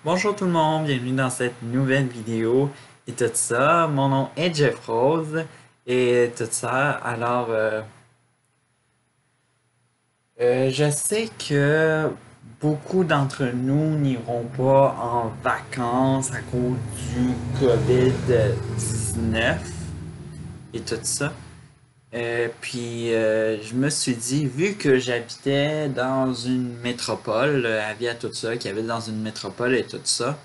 Bonjour tout le monde, bienvenue dans cette nouvelle vidéo et tout ça. Mon nom est Jeff Rose et tout ça. Je sais que beaucoup d'entre nous n'iront pas en vacances à cause du COVID-19 et tout ça. Je me suis dit, vu que j'habitais dans une métropole, Avia tout ça, qui habite dans une métropole et tout ça,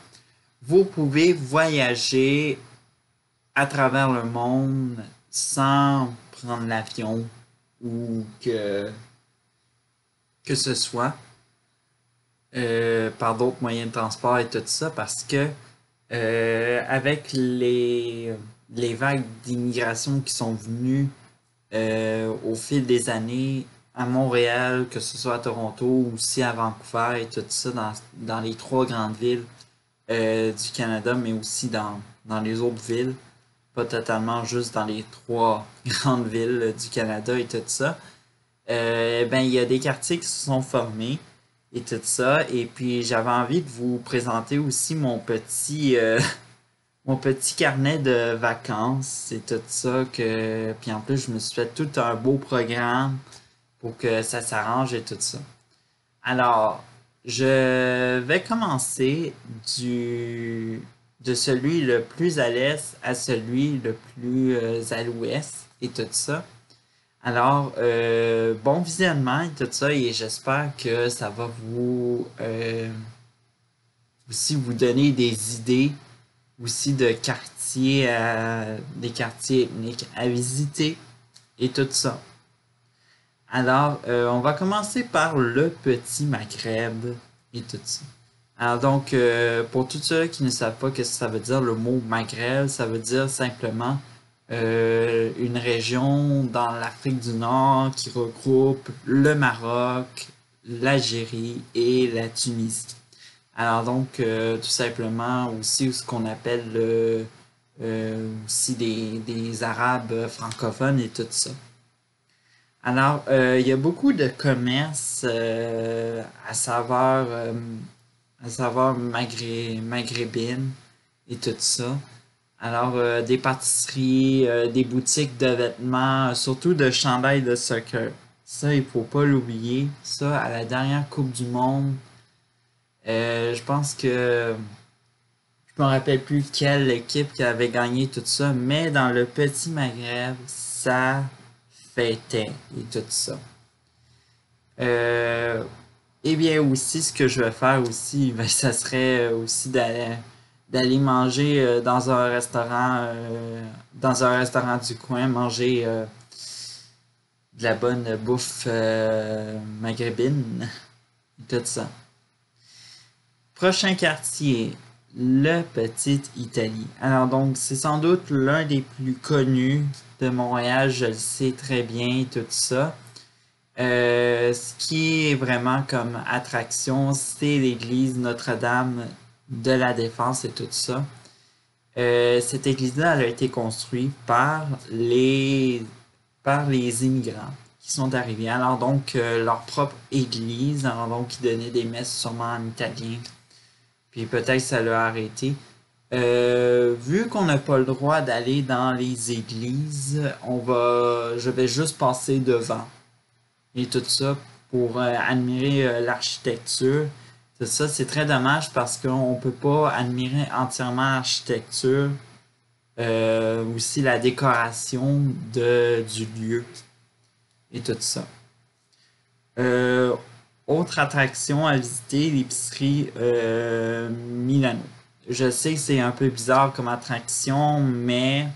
vous pouvez voyager à travers le monde sans prendre l'avion ou que ce soit par d'autres moyens de transport et tout ça parce que avec les vagues d'immigration qui sont venues au fil des années à Montréal, que ce soit à Toronto ou aussi à Vancouver et tout ça dans les trois grandes villes du Canada, mais aussi dans les autres villes, pas totalement juste dans les trois grandes villes du Canada et tout ça. Ben, il y a des quartiers qui se sont formés et tout ça. Et puis, j'avais envie de vous présenter aussi mon petit carnet de vacances et tout ça. Puis en plus, je me suis fait tout un beau programme pour que ça s'arrange et tout ça. Alors, je vais commencer de celui le plus à l'est à celui le plus à l'ouest et tout ça. Alors, bon visionnement et tout ça, et j'espère que ça va aussi vous donner des idées aussi de des quartiers ethniques à visiter et tout ça. Alors, on va commencer par le petit Maghreb et tout ça. Alors donc, pour tous ceux qui ne savent pas ce que ça veut dire, le mot Maghreb, ça veut dire simplement une région dans l'Afrique du Nord qui regroupe le Maroc, l'Algérie et la Tunisie. Alors donc, tout simplement aussi ce qu'on appelle aussi des Arabes francophones et tout ça. Alors, il y a beaucoup de commerces à saveur maghrébine et tout ça. Alors, des pâtisseries, des boutiques de vêtements, surtout de chandails de soccer. Ça, il faut pas l'oublier. Ça, à la dernière Coupe du Monde, je pense que je me rappelle plus quelle équipe qui avait gagné tout ça, mais dans le petit Maghreb, ça fêtait et tout ça. Euh, et bien aussi, ce que je vais faire aussi, ben, ça serait aussi d'aller manger dans un restaurant du coin, manger de la bonne bouffe maghrébine, tout ça. Prochain quartier, le Petit Italie. Alors donc, c'est sans doute l'un des plus connus de Montréal, je le sais très bien, tout ça. Ce qui est vraiment comme attraction, c'est l'église Notre-Dame de la Défense et tout ça. Cette église-là, elle a été construite par les immigrants qui sont arrivés. Alors donc, leur propre église, alors donc, ils donnaient des messes sûrement en italien. Puis peut-être que ça l'a arrêté. Vu qu'on n'a pas le droit d'aller dans les églises, je vais juste passer devant et tout ça pour admirer l'architecture. C'est ça, c'est très dommage parce qu'on ne peut pas admirer entièrement l'architecture, aussi la décoration du lieu et tout ça. Euh, Autre attraction à visiter, l'épicerie Milano. Je sais que c'est un peu bizarre comme attraction, mais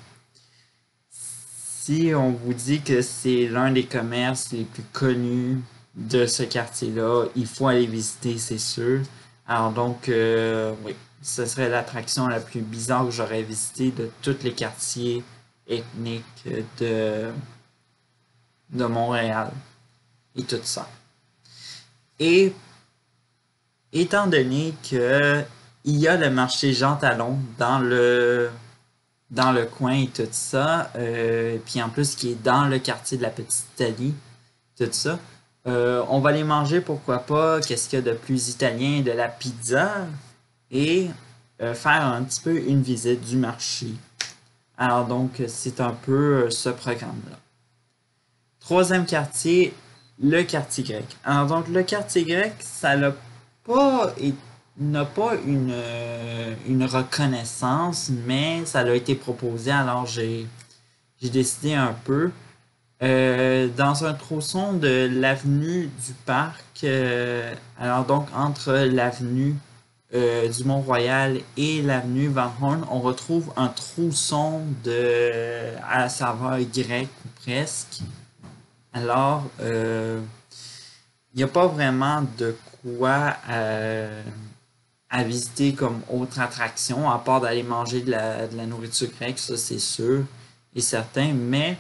si on vous dit que c'est l'un des commerces les plus connus de ce quartier-là, il faut aller visiter, c'est sûr. Alors donc, oui, ce serait l'attraction la plus bizarre que j'aurais visité de tous les quartiers ethniques de Montréal et tout ça. Et étant donné que il y a le marché Jean Talon dans le coin et tout ça, puis en plus qui est dans le quartier de la Petite Italie, tout ça, on va aller manger, pourquoi pas, qu'est-ce qu'il y a de plus italien, de la pizza, et faire un petit peu une visite du marché. Alors donc, c'est un peu ce programme-là. Troisième quartier, le quartier grec. Alors donc, le quartier grec, ça n'a pas, une reconnaissance, mais ça a été proposé, alors j'ai décidé un peu. Dans un tronçon de l'avenue du Parc, alors donc entre l'avenue du Mont-Royal et l'avenue Van Horn, on retrouve un trousson à la saveur grecque ou presque. Alors, il n'y a pas vraiment de quoi à visiter comme autre attraction, à part d'aller manger de la nourriture grecque, ça c'est sûr et certain, mais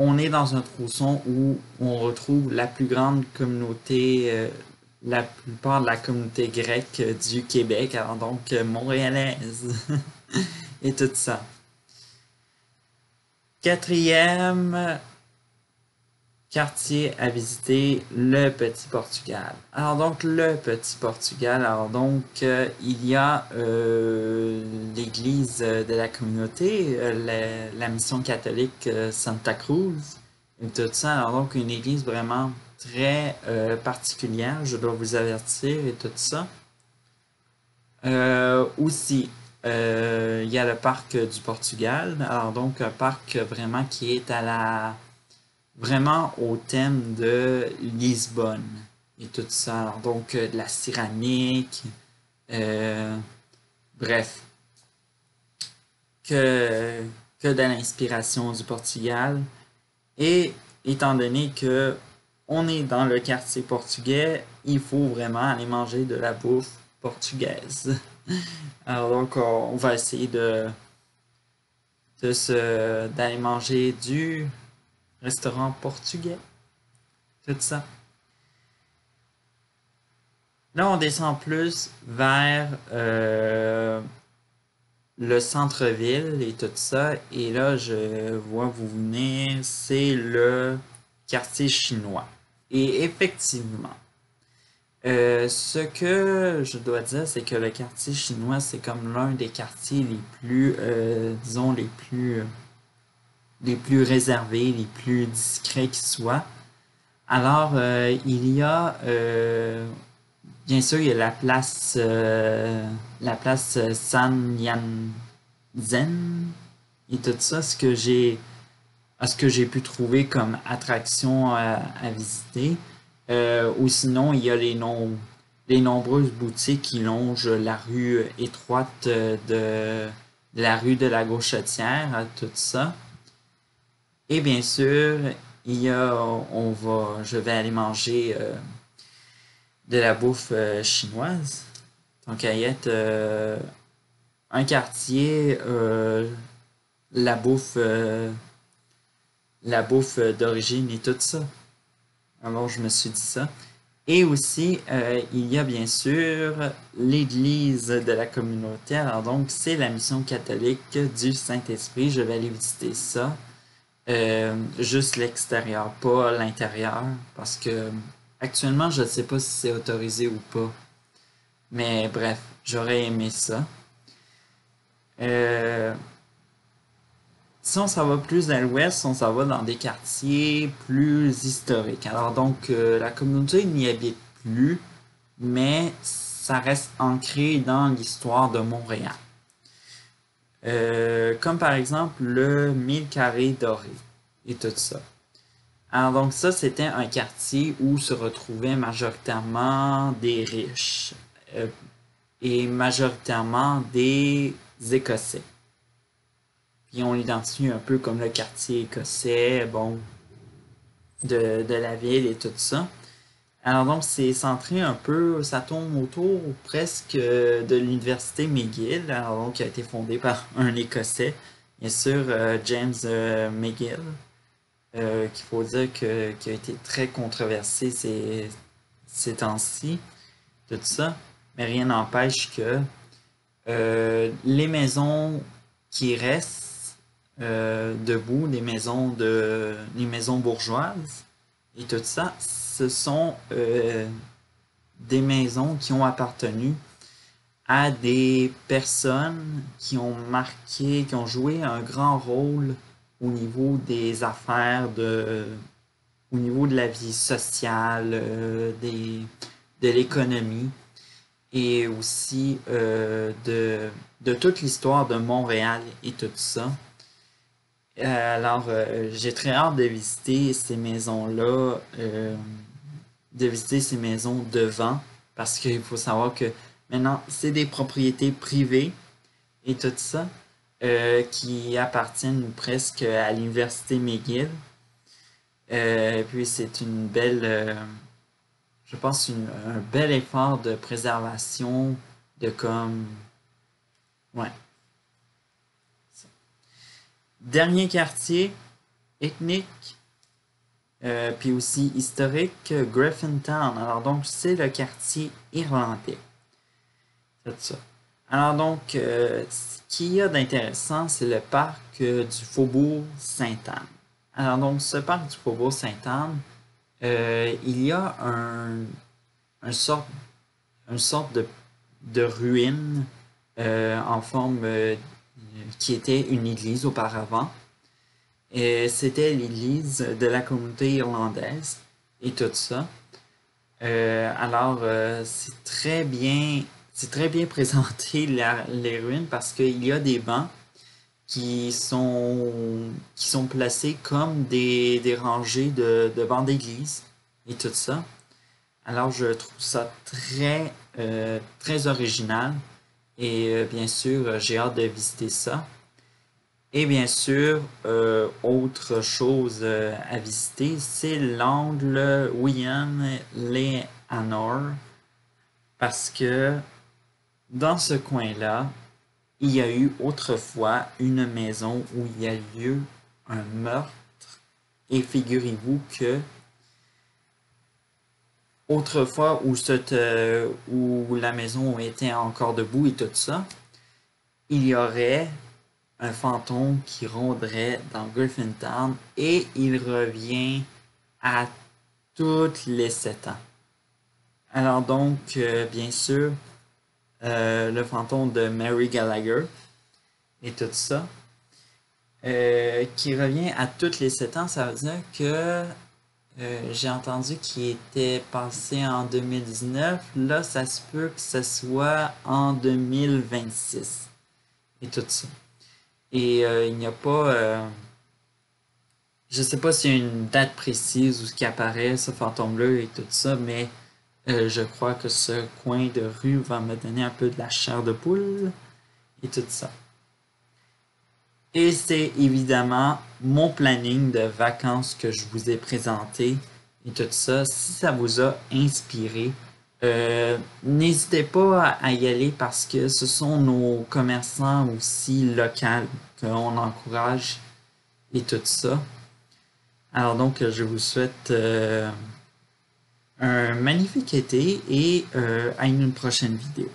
on est dans un trousson où on retrouve la plus grande communauté, la plupart de la communauté grecque du Québec, alors donc montréalaise et tout ça. Quatrième quartier à visiter, le Petit Portugal. Alors donc le Petit Portugal, alors donc il y a l'église de la communauté, la mission catholique Santa Cruz et tout ça. Alors donc une église vraiment très particulière, je dois vous avertir et tout ça. Aussi, il y a le parc du Portugal, alors donc un parc vraiment qui est vraiment au thème de Lisbonne et tout ça. Alors, donc, de la céramique, euh, bref, que, que de l'inspiration du Portugal. Et étant donné que on est dans le quartier portugais, il faut vraiment aller manger de la bouffe portugaise. Alors donc, on va essayer d'aller manger du restaurant portugais. Tout ça. Là, on descend plus vers le centre-ville et tout ça. Et là, je vois vous venir, c'est le quartier chinois. Et effectivement, ce que je dois dire, c'est que le quartier chinois, c'est comme l'un des quartiers les plus, disons, les plus réservés, les plus discrets qui soient. Alors, il y a bien sûr, il y a la place San Yan-zen et tout ça, ce que j'ai pu trouver comme attraction à visiter. Ou sinon, il y a les nombreuses boutiques qui longent la rue étroite de la rue de la Gauchetière, tout ça. Et bien sûr, je vais aller manger de la bouffe chinoise. Donc, à y être un quartier, la bouffe, d'origine et tout ça. Alors, je me suis dit ça. Et aussi, il y a bien sûr l'église de la communauté. Alors, donc, c'est la mission catholique du Saint-Esprit. Je vais aller visiter ça. Juste l'extérieur, pas l'intérieur, parce que actuellement, je ne sais pas si c'est autorisé ou pas. Mais bref, j'aurais aimé ça. Si on s'en va plus à l'ouest, on s'en va dans des quartiers plus historiques. Alors donc, la communauté n'y habite plus, mais ça reste ancré dans l'histoire de Montréal. Comme par exemple le 1000 carrés doré et tout ça. Alors donc ça, c'était un quartier où se retrouvaient majoritairement des riches et majoritairement des Écossais. Puis on l'identifie un peu comme le quartier écossais, bon, de la ville et tout ça. Alors donc c'est centré un peu, ça tourne autour presque de l'université McGill, alors donc qui a été fondée par un Écossais, bien sûr James McGill. Qu'il faut dire qui a été très controversé ces temps-ci, tout ça. Mais rien n'empêche que les maisons qui restent debout, les maisons bourgeoises et tout ça, ce sont des maisons qui ont appartenu à des personnes qui ont marqué, qui ont joué un grand rôle au niveau des affaires, au niveau de la vie sociale, de l'économie et aussi de toute l'histoire de Montréal et tout ça. Alors, j'ai très hâte de visiter ces maisons-là, de visiter ces maisons devant, parce qu'il faut savoir que maintenant, c'est des propriétés privées et tout ça, qui appartiennent presque à l'université McGill. Puis c'est une belle, je pense, un bel effort de préservation, de comme, ouais. Dernier quartier, ethnique, puis aussi historique, Griffintown. Alors donc, c'est le quartier irlandais. C'est ça. Alors donc, ce qu'il y a d'intéressant, c'est le parc du Faubourg Sainte-Anne. Alors donc, ce parc du Faubourg Sainte-Anne, il y a une sorte de ruine en forme qui était une église auparavant. Et c'était l'église de la communauté irlandaise et tout ça. Alors, c'est très bien présenté les ruines parce qu'il y a des bancs qui sont placés comme des rangées de bancs d'église et tout ça. Alors, je trouve ça très original et bien sûr, j'ai hâte de visiter ça. Et bien sûr, autre chose à visiter, c'est l'angle William Lehanor, parce que dans ce coin-là, il y a eu autrefois une maison où il y a eu un meurtre. Et figurez-vous que autrefois où la maison était encore debout et tout ça, il y aurait un fantôme qui rôderait dans Griffintown et il revient à toutes les 7 ans. Alors donc, bien sûr, le fantôme de Mary Gallagher et tout ça, qui revient à toutes les 7 ans, ça veut dire que j'ai entendu qu'il était passé en 2019. Là, ça se peut que ce soit en 2026 et tout ça. Et il n'y a pas... je sais pas s'il y a une date précise où ce qui apparaît, ce fantôme-là et tout ça, mais je crois que ce coin de rue va me donner un peu de la chair de poule et tout ça. Et c'est évidemment mon planning de vacances que je vous ai présenté et tout ça. Si ça vous a inspiré, n'hésitez pas à y aller parce que ce sont nos commerçants aussi locaux qu'on encourage et tout ça. Alors donc, je vous souhaite un magnifique été et à une prochaine vidéo.